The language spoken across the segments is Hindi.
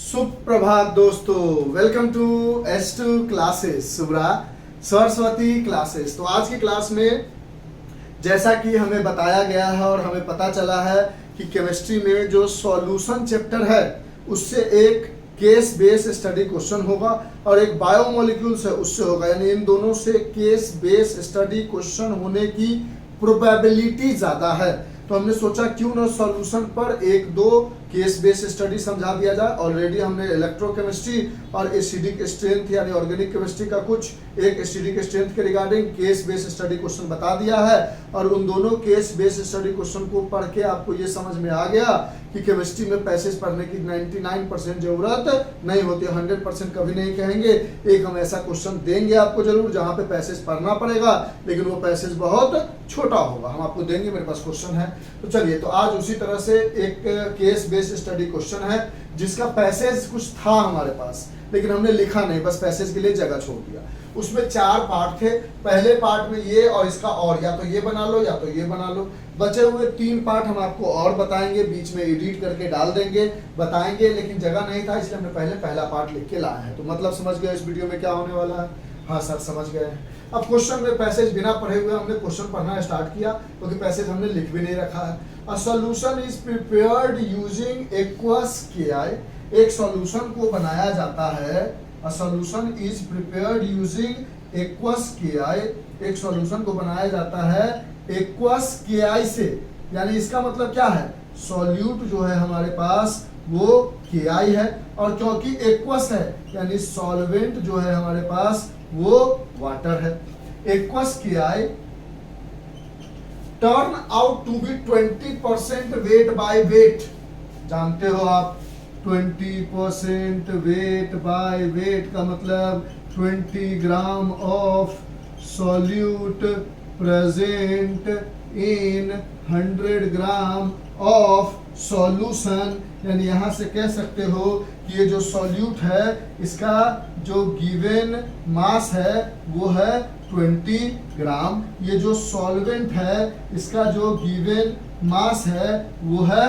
सुप्रभात दोस्तों, welcome to S2 classes, Subra Saraswati classes. तो आज की क्लास में जैसा कि हमें बताया गया है और हमें पता चला है कि केमिस्ट्री में जो सॉल्यूशन चैप्टर है उससे एक केस बेस स्टडी क्वेश्चन होगा और एक बायोमोलिक्यूल्स है उससे होगा, यानी इन दोनों से केस बेस स्टडी क्वेश्चन होने की प्रोबेबिलिटी ज्यादा है। तो हमने सोचा क्यों ना सॉल्यूशन पर एक दो केस बेस स्टडी समझा दिया जाए। ऑलरेडी हमने इलेक्ट्रोकेमिस्ट्री और एसिडिक स्ट्रेंथ यानी ऑर्गेनिक केमिस्ट्री का कुछ एक एसिडिक स्ट्रेंथ के regarding case base study question बता दिया है और उन दोनों केस बेस स्टडी क्वेश्चन को पढ़ के आपको ये समझ में आ गया कि केमिस्ट्री में पैसेज पढ़ने की 99% जरूरत नहीं होती, 100% कभी नहीं कहेंगे। एक हम ऐसा क्वेश्चन देंगे आपको जरूर जहां पे पैसेज पढ़ना पड़ेगा, लेकिन वो पैसेज बहुत छोटा होगा, हम आपको देंगे। मेरे पास क्वेश्चन है, तो चलिए, तो आज उसी तरह से एक केस बेस स्टडी क्वेश्चन है जिसका पैसेज कुछ था हमारे पास, लेकिन हमने लिखा नहीं, बस पैसेज के लिए जगह छोड़ दिया। उसमें 4 पार्ट थे। पहले पार्ट में ये और इसका और, या तो ये बना लो या तो ये बना लो। बचे हुए 3 पार्ट हम आपको और बताएंगे, बीच में एडिट करके डाल देंगे, बताएंगे, लेकिन जगह नहीं था इसलिए हमने पहले पहला पार्ट लिख के लाया है। तो मतलब समझ गए इस वीडियो में क्या होने वाला है? हाँ सर, समझ गए। अब क्वेश्चन में पैसेज बिना पढ़े हुए हमने क्वेश्चन पढ़ना स्टार्ट किया क्योंकि पैसेज हमने लिख भी नहीं रखा है। A solution is prepared using aqueous KI. एक सॉल्यूशन को बनाया जाता है, a solution is prepared using aqueous KI. एक सॉल्यूशन को बनाया जाता है एक्वस केआई से, यानी इसका मतलब क्या है? सॉल्यूट जो है हमारे पास वो केआई है, और क्योंकि एक्वस है यानी सॉल्वेंट जो है हमारे पास वो वाटर है। Aqueous KI turn out to be 20% weight by weight. जानते हो आप 20% वेट बाय वेट का मतलब 20 gram of solute present in 100 gram of solution. यानी यहां से कह सकते हो कि ये जो सॉल्यूट है इसका जो गिवन मास है वो है 20 ग्राम। ये जो सॉल्वेंट है इसका जो गिवन मास है वो है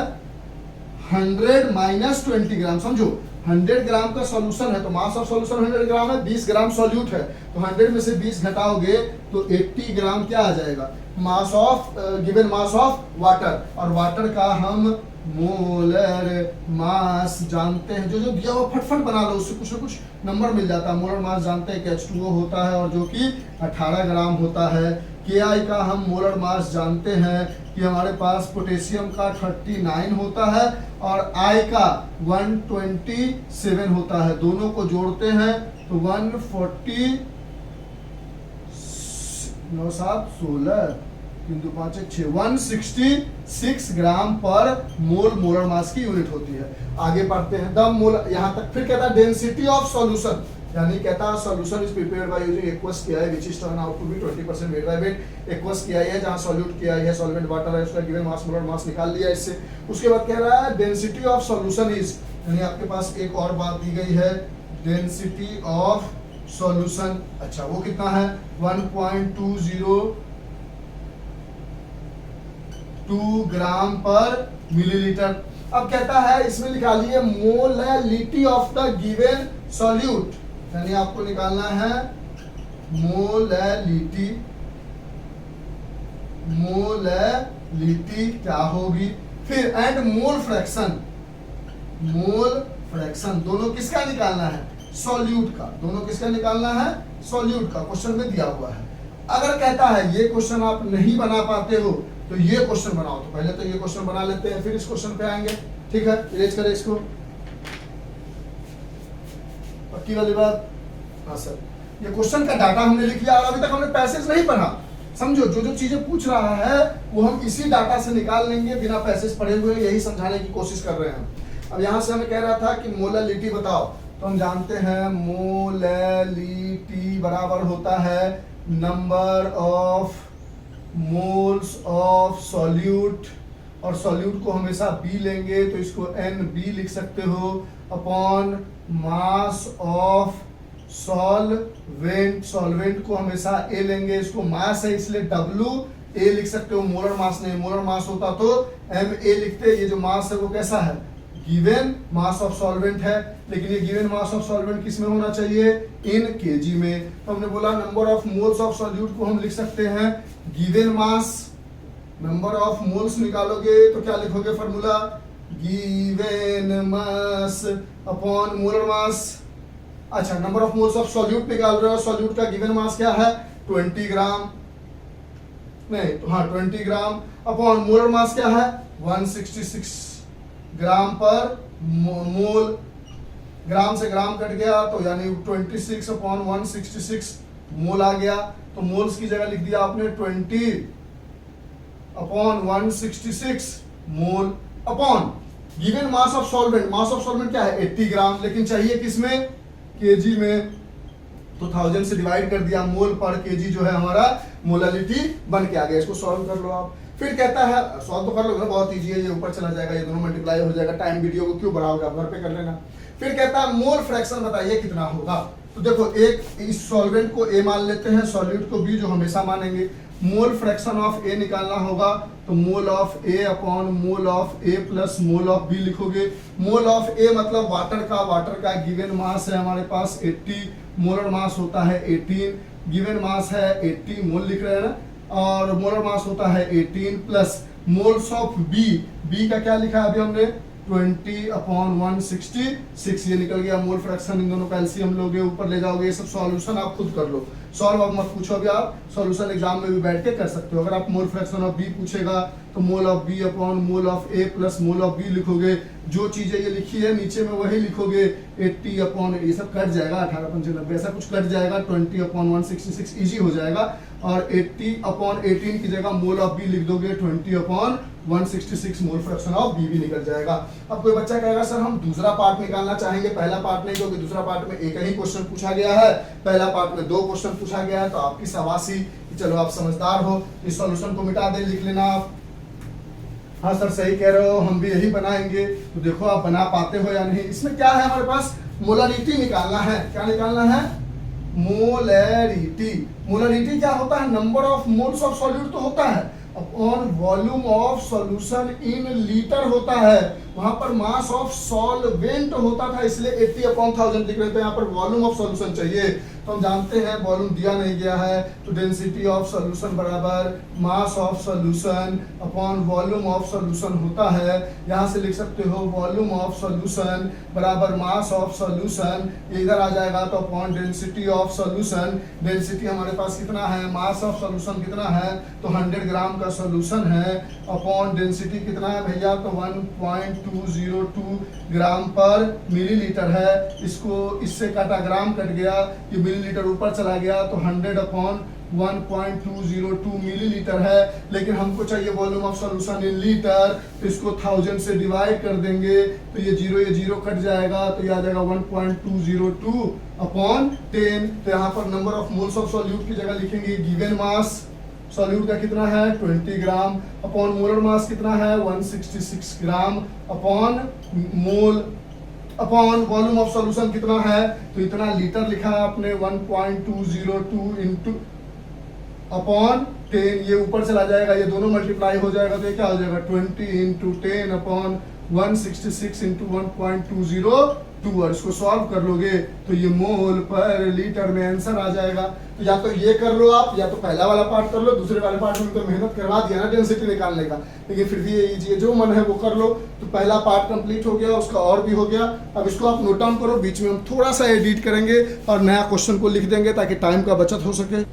100 माइनस 20 ग्राम। समझो 100 ग्राम का सॉल्यूशन है तो मास ऑफ सॉल्यूशन 100 ग्राम है, 20 ग्राम सॉल्यूट है, तो 100 में से 20 घटाओगे तो 80 ग्राम क्या आ जाएगा? Mass of given mass of water. और वाटर का हम मोलर मास जानते हैं, जो जो दिया हुआ फटफट बना लो, उससे कुछ ना कुछ नंबर मिल जाता है। मोलर मास जानते हैं कि H2O होता है और जो कि 18 ग्राम होता है। KI का हम मोलर मास जानते हैं कि हमारे पास पोटेशियम का 39 होता है और I का 127 होता है। दोनों को जोड़ते हैं तो 140 9 7 16 किंतु 5 6 166 ग्राम पर मोल मोलर मास की यूनिट होती है। आगे पढ़ते हैं द मोल, यहां तक। फिर कहता है डेंसिटी ऑफ सॉल्यूशन, यानी कहता है solution is prepared by using aqueous KI which is turn out to be 20% weight by weight. Aqueous KI है जहां सॉल्यूट केआई है, सॉल्वेंट वाटर है, उसका गिवन मास मोलर मास निकाल लिया इससे। उसके बाद कह रहा है डेंसिटी ऑफ सॉल्यूशन इज, यानी आपके पास एक और बात दी गई है, डेंसिटी ऑफ सॉल्यूशन। अच्छा, वो कितना है? 1.202 ग्राम पर मिलीलीटर। अब कहता है इसमें निकालिए molality of the given solute, यानी आपको निकालना है मोलैलिटी। मोलैलिटी क्या होगी? फिर and mole fraction. Mole fraction दोनों किसका निकालना है? सॉल्यूट का। दोनों किसका निकालना है? सॉल्यूट का। क्वेश्चन में दिया हुआ है। अगर कहता है ये क्वेश्चन आप नहीं बना पाते हो तो ये क्वेश्चन बनाओ, तो पहले तो ये क्वेश्चन बना लेते हैं फिर इस क्वेश्चन पे आएंगे। ठीक है, इरेज करें इसको। पक्की वाली बात? हाँ सर, ये क्वेश्चन का डाटा हमने लिख लिया और अभी तक हमने पैसेज नहीं पढ़ा। समझो, जो जो चीजें पूछ रहा है वो हम इसी डाटा से निकाल लेंगे बिना पैसेज पढ़े हुए, यही समझाने की कोशिश कर रहे हैं। अब यहां से हमें कह रहा था कि मोलैलिटी बताओ, तो हम जानते हैं मोलैलिटी बराबर होता है number of moles of solute, और सॉल्यूट को हमेशा B लेंगे तो इसको NB लिख सकते हो, upon mass of solvent. Solvent को हमेशा A लेंगे, इसको मास है इसलिए WA लिख सकते हो, मोलर मास नहीं। मोलर मास होता तो MA लिखते। ये जो मास है वो कैसा है? गिवन मास ऑफ सॉल्वेंट है, लेकिन ये गिवन मास ऑफ सॉल्वेंट किस में होना चाहिए, इन केजी में। तो हमने बोला number of moles of solute को हम लिख सकते हैं given mass, number of moles निकालोगे तो क्या लिखोगे formula, given mass upon molar mass. अच्छा, number of moles of solute निकाल रहे हो, सॉल्यूट का गिवन मास क्या है 20 ग्राम, नहीं तो हाँ 20 ग्राम अपॉन मोलर मास क्या है 166 ग्राम पर मोल। ग्राम से ग्राम कट गया तो यानी 26 अपॉन 166 मोल आ गया। तो मोल्स की जगह लिख दिया आपने 20 upon 166 mole upon given mass of solvent. Mass of solvent क्या है 80 ग्राम, लेकिन चाहिए किसमें, केजी में। तो 1000 से डिवाइड कर दिया, मोल पर केजी जो है हमारा मोलालिटी बन के आ गया। इसको सॉल्व कर लो आप। फिर कहता है, सॉल्व तो कर लो, बहुत इजी है, ये ऊपर चला जाएगा, ये दोनों मल्टीप्लाई हो जाएगा। टाइम वीडियो को क्यों बढ़ाओगे, आप घर पे कर लेना। फिर कहता है मोल फ्रैक्शन बताइए कितना होगा। तो देखो, एक इस सॉल्वेंट को ए मान लेते हैं, सॉल्यूट को बी, जो हमेशा मानेंगे। मोल फ्रैक्शन ऑफ ए निकालना होगा तो mole of A upon mole of A plus mole of B लिखोगे। मोल ऑफ ए मतलब वाटर का गिवन मास है हमारे पास 80, मोलर मास होता है 18, गिवन मास है 80, मोल लिख रहे हैं ना, और मोलर मास होता है 18 plus moles of B, B का क्या लिखा है अभी हमने 20 अपॉन 166, ये निकल गया मोल फ्रैक्शन। इन दोनों का एलसीएम लोगे, ऊपर ले जाओगे। ये सब सॉल्यूशन आप खुद कर लो, सॉल्व अब मत पूछो, अभी आप सॉल्यूशन एग्जाम में भी बैठ के कर सकते हो। अगर आप मोल फ्रैक्शन ऑफ बी पूछेगा तो mole of B upon mole of A plus mole of B लिखोगे। जो चीजें ये लिखी है नीचे में वही लिखोगे। 80 अपॉन, ये सब कट जाएगा, 18 5 90 ऐसा कुछ कट जाएगा, 20 अपॉन 166 इजी हो जाएगा। और 80 अपॉन 18 की जगह मोल ऑफ बी लिख दोगे, 20 upon 166 mole fraction of B भी निकल जाएगा। अब कोई बच्चा कहेगा सर हम दूसरा पार्ट निकालना चाहेंगे, पहला पार्ट नहीं, क्योंकि दूसरा पार्ट में एक ही क्वेश्चन पूछा गया है, पहला पार्ट में 2 क्वेश्चन पूछा गया है। तो आपकी शाबाशी, चलो आप समझदार हो, इस सॉल्यूशन को मिटा दे, लिख लेना आप। हाँ सर सही कह रहे हो, हम भी यही बनाएंगे। तो देखो आप बना पाते हो या नहीं। इसमें क्या है हमारे पास, मोलारिटी निकालना है। क्या निकालना है, मोलैरिटी। मोलैरिटी क्या होता है, number of moles of solute तो होता है, upon volume of solution in litre होता है। वहां पर मास ऑफ सॉल्वेंट होता था, इसलिए 80 अपॉन 1000 लिख रहे थे। यहाँ पर वॉल्यूम ऑफ सॉल्यूशन चाहिए, तो हम जानते हैं वॉल्यूम दिया नहीं गया है, तो डेंसिटी ऑफ सॉल्यूशन बराबर mass of solution upon volume of solution होता है। यहाँ से लिख सकते हो वॉल्यूम ऑफ सॉल्यूशन बराबर मास ऑफ सॉल्यूशन, इधर आ जाएगा तो upon density of solution. Density हमारे पास कितना है, मास ऑफ सॉल्यूशन कितना है, तो 100 ग्राम का सॉल्यूशन है, अपॉन डेंसिटी कितना है भैया, तो 1.202 ग्राम पर मिलीलीटर है। इसको इससे काटा, ग्राम कट गया, ये मिलीलीटर ऊपर चला गया, तो 100 अपॉन 1.202 मिलीलीटर है। लेकिन हमको चाहिए volume of solution in litre, तो इसको 1000 से डिवाइड कर देंगे, तो ये जीरो कट जाएगा, तो ये आ जाएगा 1.202 अपॉन 10। तो यहाँ पर number of moles of solute की जगह लिखेंगे गिवन मास सॉल्यूट का कितना है 20 ग्राम, अपॉन मोलर मास कितना है 166 gram, upon mole, upon volume of solution कितना है, तो इतना लीटर लिखा है आपने 1.202 इंटू अपॉन 10, ये ऊपर चला जाएगा, ये दोनों मल्टीप्लाई हो जाएगा, तो ये क्या हो जाएगा 20 इंटू 10 अपॉन 166 इंटू 1.202, और इसको सॉल्व कर लोगे तो ये मोल पर लीटर में आंसर आ जाएगा। तो या तो ये कर लो आप, या तो पहला वाला पार्ट कर लो, दूसरे वाले पार्ट में तो मेहनत करवा दिया ना डेंसिटी निकालने का, लेकिन फिर भी ये इजी है, जो मन है वो कर लो। तो पहला पार्ट कंप्लीट हो गया, उसका और भी हो गया। अब इसको आप नोट डाउन करो, बीच में हम थोड़ा सा एडिट करेंगे और नया क्वेश्चन को लिख देंगे ताकि टाइम का बचत हो सके।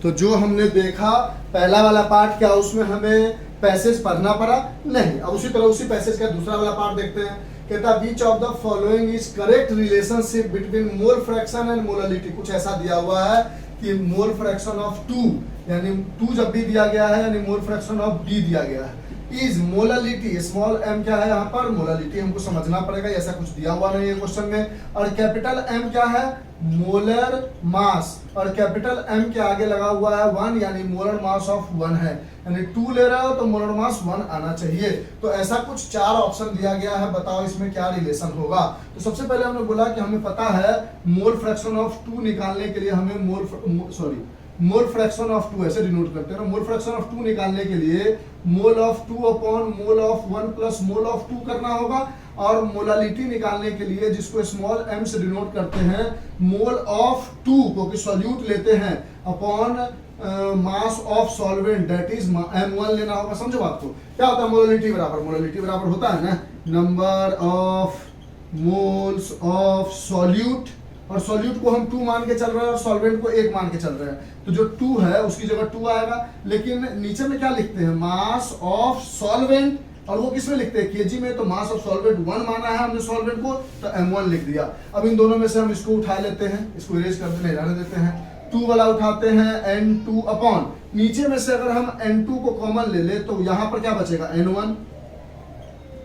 तो जो हमने देखा पहला वाला पार्ट, क्या उसमें हमें पैसेज पढ़ना पड़ा? नहीं। अब उसी तरह उसी पैसेज का दूसरा वाला पार्ट देखते हैं। कहता है which of the following is correct relationship between mole fraction and molality. कुछ ऐसा दिया हुआ है कि मोल फ्रैक्शन ऑफ 2, यानी 2 जब भी दिया गया है, यानी मोल फ्रैक्शन ऑफ डी दिया गया है, इज मोलालिटी, स्मॉल एम क्या है यहाँ पर मोलालिटी, हमको समझना पड़ेगा, ऐसा कुछ दिया हुआ नहीं है क्वेश्चन में। और कैपिटल एम क्या है मोलर मास, और कैपिटल एम के आगे लगा हुआ है 1, यानी मोलर मास ऑफ 1 है, यानी 2 ले रहे हो तो मोलर मास 1 आना चाहिए। तो ऐसा कुछ 4 ऑप्शन दिया गया है, बताओ इसमें क्या रिलेशन होगा। तो सबसे पहले हमने बोला कि हमें पता है मोल फ्रैक्शन ऑफ 2 निकालने के लिए हमें मोल फ्रैक्शन ऑफ 2 ऐसे डिनोट करते हैं ना, मोल फ्रैक्शन ऑफ 2 निकालने के लिए mole of 2 upon mole of 1 plus mole of 2 करना होगा। और मोलालिटी निकालने के लिए जिसको स्मॉल m से डिनोट करते हैं, मोल ऑफ टू को सॉल्यूट लेते हैं upon mass of solvent that is m1 लेना होगा। समझो बात को, क्या होता है मोलालिटी बराबर होता है ना number of moles of solute, और सॉल्यूट को हम 2 मान के चल रहे हैं और सॉल्वेंट को 1 मान के चल रहे हैं, तो जो 2 है उसकी जगह 2 आएगा। लेकिन नीचे में क्या लिखते हैं, मास ऑफ सॉल्वेंट, और वो किसमें लिखते हैं, केजी में, तो मास ऑफ सॉल्वेंट 1 माना है हमने सॉल्वेंट को, तो m1 लिख दिया। अब इन दोनों में से हम इसको उठा लेते हैं, इसको इरेज कर देते रहने देते हैं, 2 वाला उठाते हैं n2 अपॉन, नीचे में से अगर हम n2 को कॉमन ले ले तो यहाँ पर क्या बचेगा, n1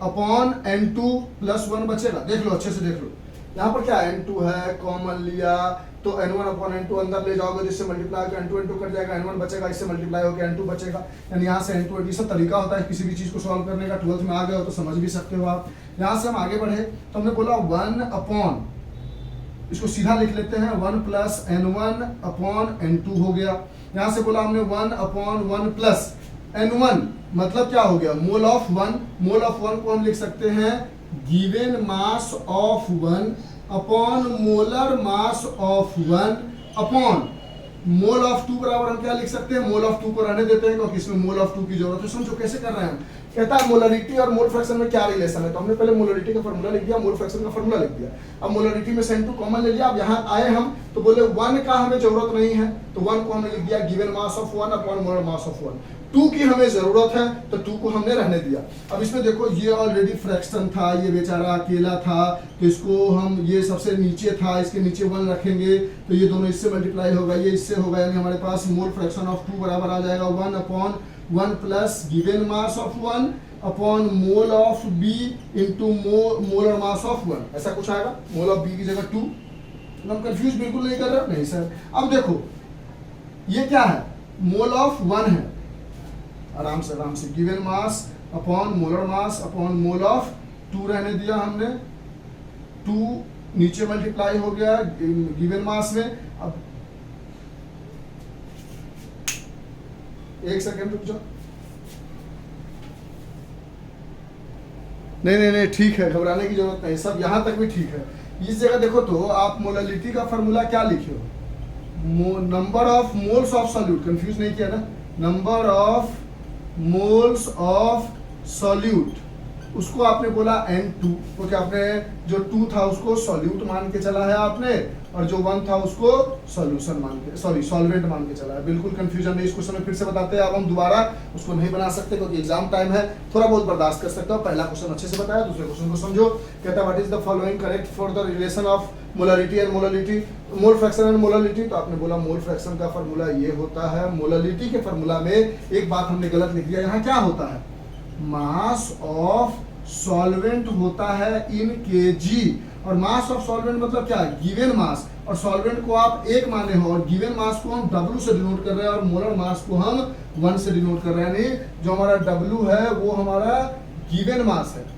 अपॉन n2 प्लस 1 बचेगा। देख लो अच्छे से देख लो, यहाँ पर क्या n2 है, कॉमन लिया तो n1 अपॉन n2 अंदर ले जाओगे, जिससे मल्टीप्लाई होकर n2 n2 कट जाएगा, n1 बचेगा, इससे मल्टीप्लाई होकर n2 बचेगा, यानी यहाँ से n2 ये सब तरीका होता है किसी भी चीज को सॉल्व करने का। 12th में आ गए हो तो समझ भी सकते हो आप। यहाँ से हम आगे बढ़े तो हमने बोला 1 अपॉन, इसको सीधा लिख लेते हैं, 1 प्लस n1 अपॉन n2 हो गया। यहाँ से बोला हमने 1 अपॉन 1 प्लस n1, मतलब क्या हो गया, मोल ऑफ 1, मोल ऑफ 1 को हम लिख सकते हैं given mass of 1 upon molar mass of 1 upon mole of 2 बराबर हम क्या लिख सकते हैं, मोल ऑफ 2 को रहने देते हैं क्योंकि इसमें मोल ऑफ 2 की जरूरत है। समझो कैसे कर रहे हैं हम, कहता है मोलरिटी और मोल फ्रैक्शन में क्या रिलेशन है, तो हमने पहले मोलरिटी का फार्मूला लिख दिया, मोल फ्रैक्शन का फार्मूला लिख दिया। अब मोलरिटी में से n2 कॉमन ले लिया। अब यहाँ आए हम तो बोले 1 का हमें जरूरत नहीं है, तो 1 को हमने लिख दिया given mass of 1 upon molar mass of 1। 2 की हमें जरूरत है तो 2 को हमने रहने दिया। अब इसमें देखो ये ऑलरेडी फ्रैक्शन था, ये बेचारा अकेला था, तो इसको हम, ये सबसे नीचे था, इसके नीचे 1 रखेंगे तो ये दोनों इससे मल्टीप्लाई होगा, ये इससे होगा, यानी हमारे पास मोल फ्रैक्शन ऑफ 2 बराबर आ जाएगा 1 upon 1 plus given mass of 1 upon mole of B into molar mass of 1, ऐसा कुछ आएगा। मोल ऑफ बी की जगह 2, हम कंफ्यूज बिल्कुल नहीं कर रहे, नहीं सर। अब देखो ये क्या है, मोल ऑफ 1 है, आराम से given mass upon molar mass upon mole of 2 रहने दिया हमने, 2 नीचे मल्टीप्लाई हो गया गिवन मास में। अब एक सेकेंड रुक जाओ, नहीं ठीक है, घबराने की जरूरत नहीं, सब यहां तक भी ठीक है। इस जगह देखो तो आप मोलालिटी का फार्मूला क्या लिखे हो, number of moles of solute, confuse नहीं किया ना, number of moles of solute, उसको आपने बोला n2, क्योंकि आपने जो 2 था उसको सॉल्यूट मान के चला है आपने, और जो 1 था उसको सॉल्यूशन मान के, सॉल्वेंट मान के चला है। बिल्कुल कंफ्यूजन नहीं, इस क्वेश्चन में फिर से बताते हैं। अब हम दोबारा उसको नहीं बना सकते क्योंकि एग्जाम टाइम है, थोड़ा बहुत बर्दाश्त कर सकते हो। पहला क्वेश्चन अच्छे से बताया, दूसरे क्वेश्चन को समझो। कहता है what is the following correct for the relation of molarity and molality, mole fraction and molality. तो आपने बोला मोल फ्रैक्शन का फार्मूला ये होता है, मोलालिटी के फार्मूला में एक बात हमने गलत लिख दिया, यहाँ क्या होता है, मास ऑफ सॉल्वेंट होता है इन केजी, और मास ऑफ सॉल्वेंट मतलब क्या है, गिवन मास, और सॉल्वेंट को आप 1 माने हो, और गिवन मास को हम W से डिनोट कर रहे हैं, और मोलर मास को हम 1 से डिनोट कर रहे हैं। यानी जो हमारा W है वो हमारा गिवन मास है,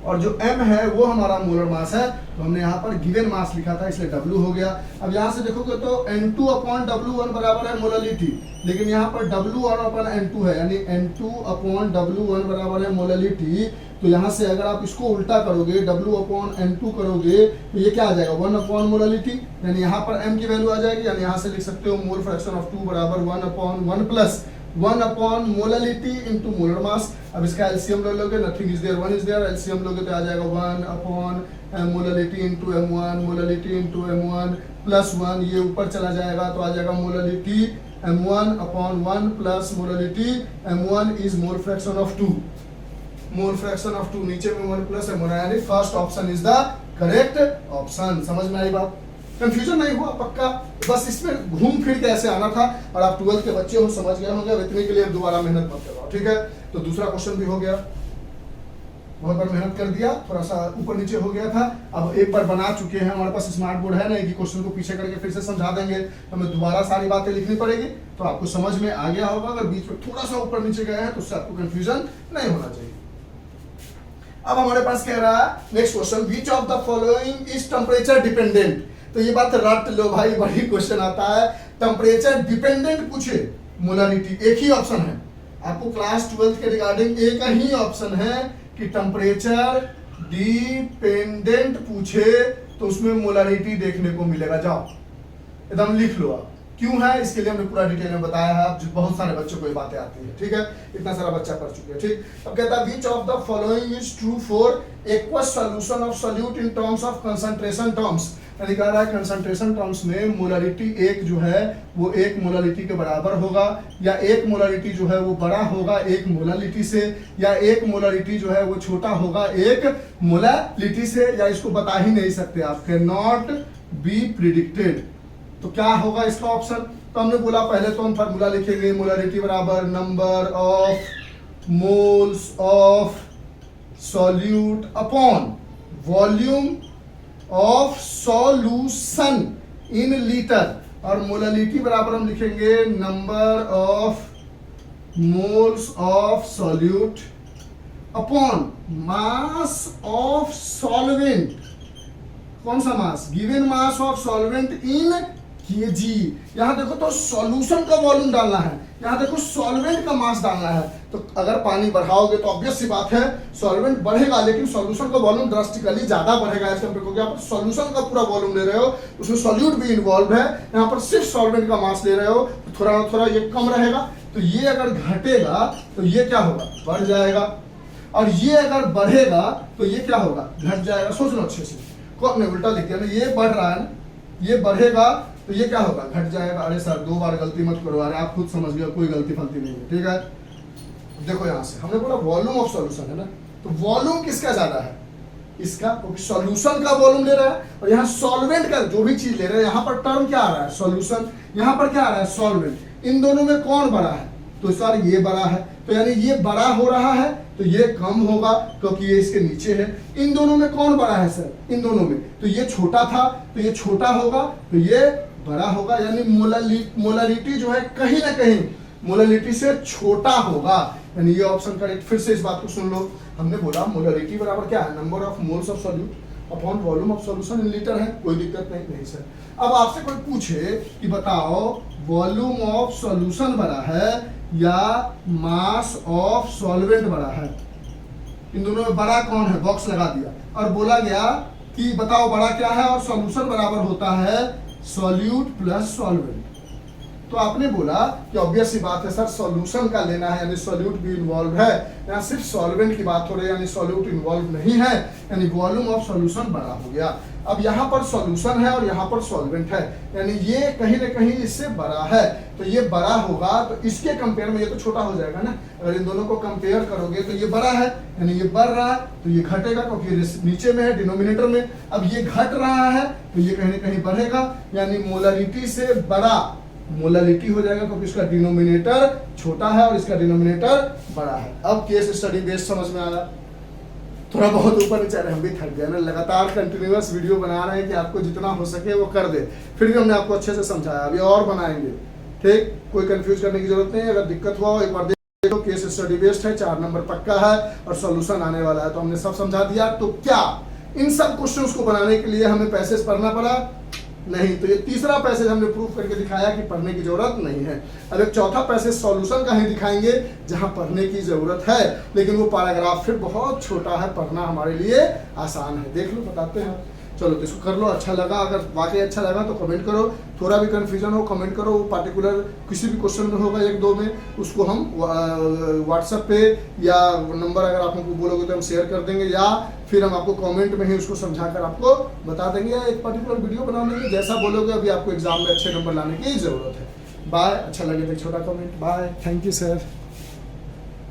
और जो M है वो हमारा मोलर मास है, तो हमने यहाँ पर गिवन मास लिखा था इसलिए W हो गया। अब यहाँ से देखोगे तो N2 अपॉन W1 बराबर है मोलालिटी, लेकिन यहाँ पर W1 अपॉन N2 है, यानी N2 अपॉन W1 बराबर है मोलालिटी। तो यहाँ से अगर आप इसको उल्टा करोगे, W अपॉन N2 करोगे तो ये क्या आ जाएगा, 1 अपॉन मोलालिटी, यानी यहाँ पर M की वैल्यू आ जाएगी, यानी यहाँ से लिख सकते हो मोल फ्रैक्शन ऑफ 2 बराबर 1 upon 1 plus 1 upon molality into molar mass. अब इसका एलसीएम ले लोगे, nothing is there, 1 is there, LCM लोगे तो आ जाएगा 1 upon molality into m1, molality into m1 plus 1, ये ऊपर चला जाएगा तो आ जाएगा molality m1 upon 1 plus molality m1 is mole fraction of 2, mole fraction of 2, नीचे में 1 प्लस m1, यानी first option is the correct option. समझ में आई बात, कंफ्यूजन नहीं हुआ पक्का, बस इसमें घूम फिर के ऐसे आना था, और आप 12th के बच्चे हो, समझ गए होंगे। इतने के लिए दोबारा मेहनत मत करो, ठीक है। तो दूसरा क्वेश्चन भी हो गया, बहुत बार मेहनत कर दिया, थोड़ा सा ऊपर नीचे हो गया था। अब एक बार बना चुके हैं, हमारे पास स्मार्ट बोर्ड है ना, एक ही क्वेश्चन को पीछे करके फिर से समझा देंगे, तो हमें दोबारा सारी बातें लिखनी पड़ेगी, तो आपको समझ में आ गया होगा। अगर बीच में थोड़ा सा ऊपर नीचे गए हैं तो उससे आपको कंफ्यूजन नहीं होना चाहिए। अब हमारे पास कह रहा है next question, which of the following is temperature dependent. तो ये बात रट लो भाई, बड़ी क्वेश्चन आता है, टेम्परेचर डिपेंडेंट पूछे मोलालिटी, एक ही ऑप्शन है आपको क्लास 12th के रिगार्डिंग, एक ही ऑप्शन है कि टेम्परेचर डिपेंडेंट पूछे तो उसमें मोलारिटी देखने को मिलेगा। जाओ एकदम लिख लो आप, क्यों है इसके लिए हमने पूरा डिटेल में बताया है। अब बहुत सारे बच्चों को ये बातें आती है, ठीक है, इतना सारा बच्चा पढ़ चुके हैं, ठीक। अब कहता है which of the following is true for aqueous solution of solute in terms of concentration terms. यानी कह रहा है कंसंट्रेशन टर्म्स में मोलारिटी एक जो है वो एक मोलारिटी के बराबर होगा, या एक मोलारिटी जो है वो बड़ा होगा एक मोलारिटी से, या एक मोलारिटी जो है वो छोटा होगा एक मोलारिटी से, या इसको बता ही नहीं सकते आप, कैन नॉट बी प्रिडिक्टेड। तो क्या होगा इसका ऑप्शन? तो हमने बोला पहले तो हम फार्मूला लिखेंगे, मोलारिटी बराबर number of moles of solute upon volume of solution in litre, और मोलारिटी बराबर हम लिखेंगे number of moles of solute upon mass of solvent. कौन सा mass? Given mass of solvent in KG. यहां देखो तो सॉल्यूशन का वॉल्यूम डालना है, यहां देखो सॉल्वेंट का मास डालना है। तो अगर पानी बढ़ाओगे तो ऑब्वियस सी बात है सॉल्वेंट बढ़ेगा, लेकिन सॉल्यूशन का वॉल्यूम ड्रास्टिकली ज्यादा बढ़ेगा। इसके देखो यहाँ पर सॉल्यूशन का पूरा वॉल्यूम ले रहे हो, उसमें सॉल्यूट भी इन्वॉल्व है, यहाँ पर सिर्फ सॉल्वेंट का मास ले रहे हो, तो थोड़ा थोड़ा ये कम रहेगा। तो ये अगर घटेगा तो ये क्या होगा? बढ़ जाएगा, और ये अगर बढ़ेगा तो ये क्या होगा? घट जाएगा। सोच लो अच्छे से, कौन ने उल्टा लिख दिया ना, ये बढ़ रहा है ना, ये बढ़ेगा तो ये क्या होगा? घट जाएगा। अरे सर 2 बार गलती मत करो, अरे आप खुद समझ गए, कोई गलती फलती नहीं है, ठीक है। देखो यहां से हमने बोला वॉल्यूम ऑफ सॉल्यूशन है ना, तो वॉल्यूम किसका ज्यादा है? इसका, क्योंकि सॉल्यूशन का वॉल्यूम ले रहा है, और यहाँ सॉल्वेंट का जो भी चीज ले रहे हैं, यहाँ पर टर्म क्या आ रहा है? सॉल्यूशन, यहाँ पर क्या आ रहा है? सॉल्वेंट। इन दोनों में कौन बड़ा है? तो सर ये बड़ा है, तो यानी ये बड़ा हो रहा है तो ये कम होगा क्योंकि ये इसके नीचे है। इन दोनों में कौन बड़ा है सर? इन दोनों में, तो ये छोटा था तो ये छोटा होगा, तो ये बड़ा होगा, यानी मोलारिटी जो है कहीं ना कहीं मोलारिटी से छोटा होगा, यानी ये ऑप्शन करेक्ट। फिर से इस बात को सुन लो, हमने बोला मोलारिटी बराबर क्या है? Number of moles of solute upon volume of solution in litre है, कोई दिक्कत नहीं सर। अब आपसे कोई पूछे कि बताओ वॉल्यूम ऑफ सॉल्यूशन बड़ा है या मास ऑफ सॉल्वेंट बड़ा है? इन दोनों में बड़ा कौन है? बॉक्स लगा दिया, और बोला गया कि बताओ बड़ा क्या है, और सॉल्यूशन बराबर होता है सॉल्यूट प्लस सॉल्वेंट। तो आपने बोला कि ऑब्वियस सी बात है सर सॉल्यूशन का लेना है, यानी सॉल्यूट भी इन्वॉल्व है, यहाँ सिर्फ सॉल्वेंट की बात हो रही है, यानी सॉल्यूट इन्वॉल्व नहीं है, यानी वॉल्यूम ऑफ सॉल्यूशन बड़ा हो गया। अब यहाँ पर सॉल्यूशन है और यहाँ पर सॉल्वेंट है, यानी ये कहीं ना कहीं इससे बड़ा है, तो ये बड़ा होगा, तो इसके कंपेयर में ये तो छोटा हो जाएगा ना। अगर इन दोनों को कंपेयर करोगे तो ये बड़ा है, यानी ये बढ़ रहा है, तो ये घटेगा क्योंकि नीचे में है डिनोमिनेटर में। अब ये घट रहा है तो ये कहीं ना कहीं बढ़ेगा, यानी मोलारिटी से बड़ा मोलारिटी हो जाएगा क्योंकि इसका डिनोमिनेटर छोटा है और इसका डिनोमिनेटर बड़ा है। अब केस स्टडी बेस्ड समझ में आया? थोड़ा बहुत ऊपर नीचे, हम भी थक गए ना, लगातार कंटिन्यूअस वीडियो बना रहे हैं कि आपको जितना हो सके वो कर दे, फिर भी हमने आपको अच्छे से समझाया, अभी और बनाएंगे, ठीक। कोई कंफ्यूज करने की जरूरत नहीं है। अगर दिक्कत हुआ हो एक बार देखो, केस स्टडी बेस्ड है, 4 नंबर पक्का है और सॉल्यूशन आने वाला है, तो हमने सब समझा दिया। तो क्या इन सब क्वेश्चंस को बनाने के लिए हमें पैसेज पढ़ना पड़ा? नहीं। तो ये तीसरा पैसेज हमने प्रूफ करके दिखाया कि पढ़ने की जरूरत नहीं है। अब एक चौथा पैसेज सॉल्यूशन का ही दिखाएंगे जहां पढ़ने की जरूरत है, लेकिन वो पैराग्राफ फिर बहुत छोटा है, पढ़ना हमारे लिए आसान है। देख लो, बताते हैं। चलो तो इसको कर लो। अच्छा लगा, अगर वाकई अच्छा लगा तो कमेंट करो, थोड़ा भी कंफ्यूजन हो कमेंट करो, वो पार्टिकुलर किसी भी क्वेश्चन में होगा 1-2 में, उसको हम व्हाट्सएप पे या नंबर अगर आप हमको बोलोगे तो हम शेयर कर देंगे, या फिर हम आपको कमेंट में ही उसको समझा कर आपको बता देंगे, या एक पर्टिकुलर वीडियो बना देंगे, जैसा बोलोगे। अभी आपको एग्जाम में अच्छे नंबर लाने की जरूरत है। बाय। अच्छा लगे तो छोटा comment. Bye. Thank you sir.